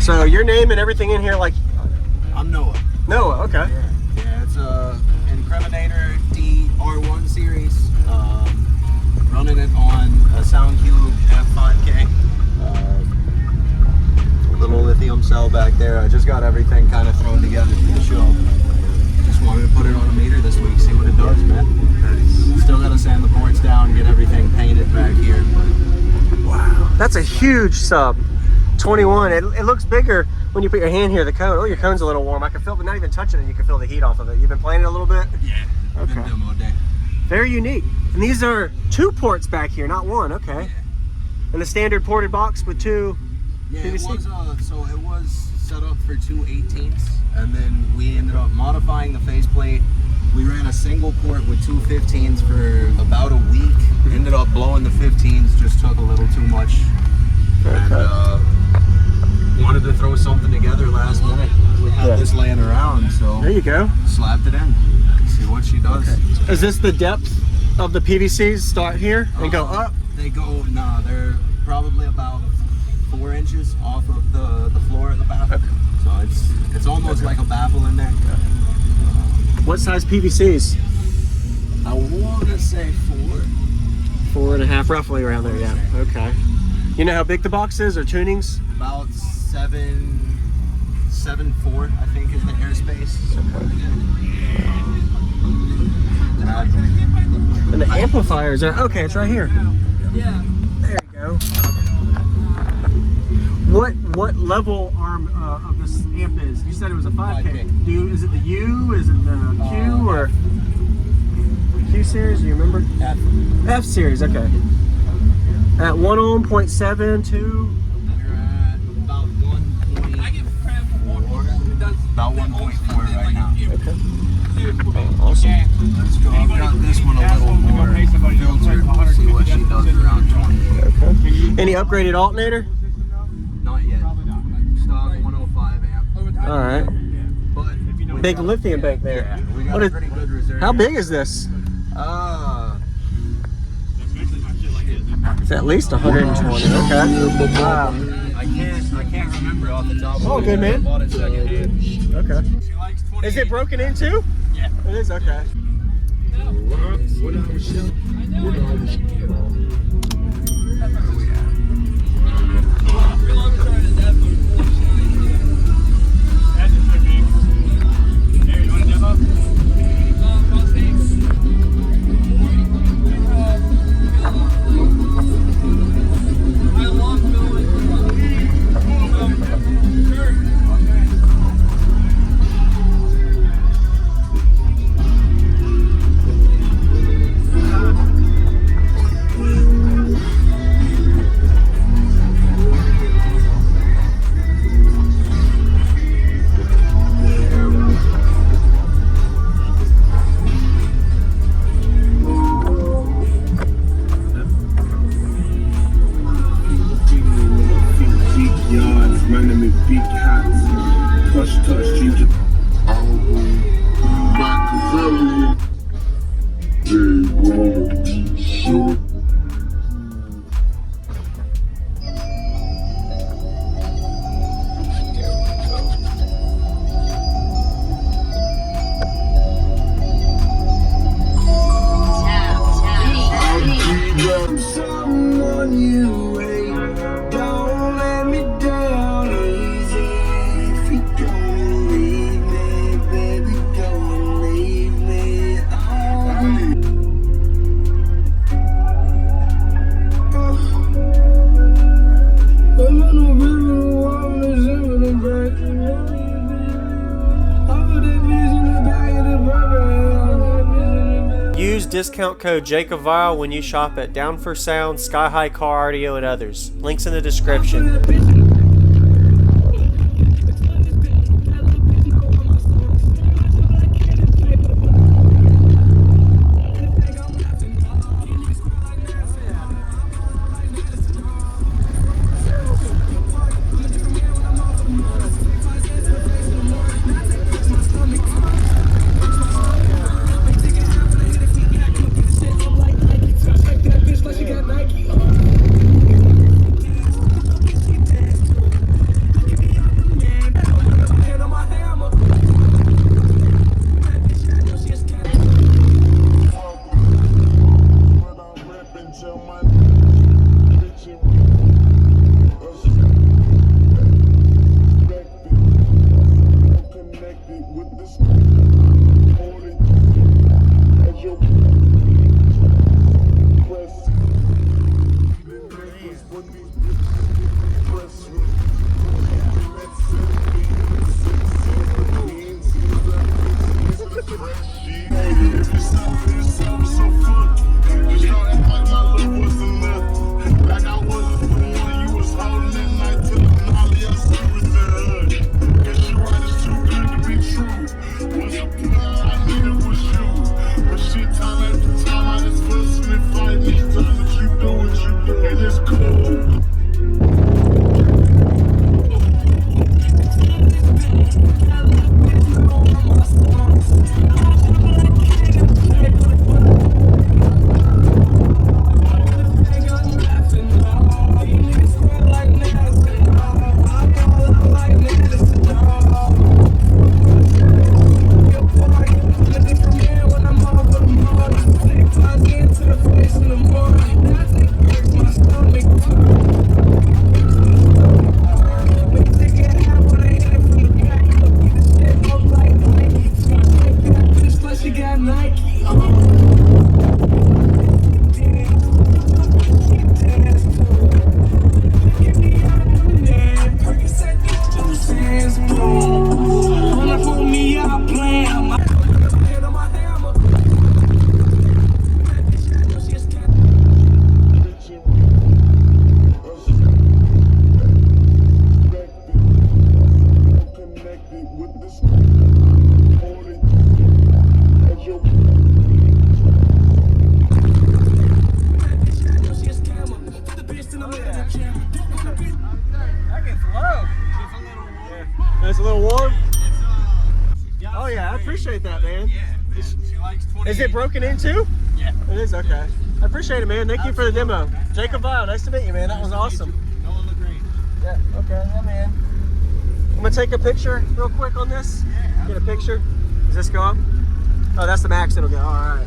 So your name and everything in here, like I'm Noah. Noah. Okay. Yeah, it's a Incriminator DR1 series. Running it on a SoundCube F5K. Little lithium cell back there. I just got everything kind of thrown together for the show. Just wanted to put it on a meter this week, see what it does, man. Still got to sand the boards down, get everything painted back here. Wow, that's a huge sub. 21. It looks bigger when you put your hand here. The cone. Oh, your cone's a little warm. I can feel, but not even touching it, you can feel the heat off of it. You've been playing it a little bit. Yeah. Okay. Been doing all day. Very unique. And these are 2 ports back here, not 1. Okay. Yeah. And a standard ported box with 2. Yeah, PVC? it was so it was set up for 2 18ths, and then we ended up modifying the faceplate. We ran a single port with 2 15s for about a week. Ended up blowing the 15s, just took a little too much. And wanted to throw something together last minute. We had this laying around, so there you go. Slapped it in. See what she does. Okay. Is this the depth of the PVCs? Start here and go up? They go, nah, they're probably about 4 inches off of the floor of the baffle. Okay. So it's almost like a baffle in there. What size PVCs? I want to say 4. 4.5, roughly around there, yeah. Okay. You know how big the box is, or tunings? About 7.4, I think, is the airspace. And the amplifiers are, okay, it's right here. Yeah. There you go. What level arm of this amp is? You said it was a 5K. Is it the U? Is it the Q or Q series? Do you remember? F. F series. Okay. At 1 ohm, 0.7, 2. We're at about 1.4. About 1.4 right now. Okay. Awesome. Let's go. I've got this one a little more filtered. We'll see what she does around 20. Okay. Any upgraded alternator? Not yet. Stock 105 amp. All right. But Big lithium bank there. yeah, we got a pretty good reserve. How big is this? It's at least 120. Okay. Wow. I can't remember off the top of my head. Oh, good man. I bought it secondhand. Okay. She likes 20. Is it broken into? Yeah. It is, okay. Use discount code JacobViral when you shop at Down for Sound, Sky High Car Audio, and others. Links in the description. a little warm? She's got Oh yeah, I some appreciate that, range, man. but yeah, man. She likes 28. Is it broken in too? Yeah. It is, okay. I appreciate it, man. Thank you for the demo. JacobViral, nice to meet you, man. That was awesome. Noah LaGrange. Yeah, okay, yeah, man. I'm gonna take a picture real quick on this. Yeah, Get a picture. Does this go up? Oh, that's the max it'll go. All right.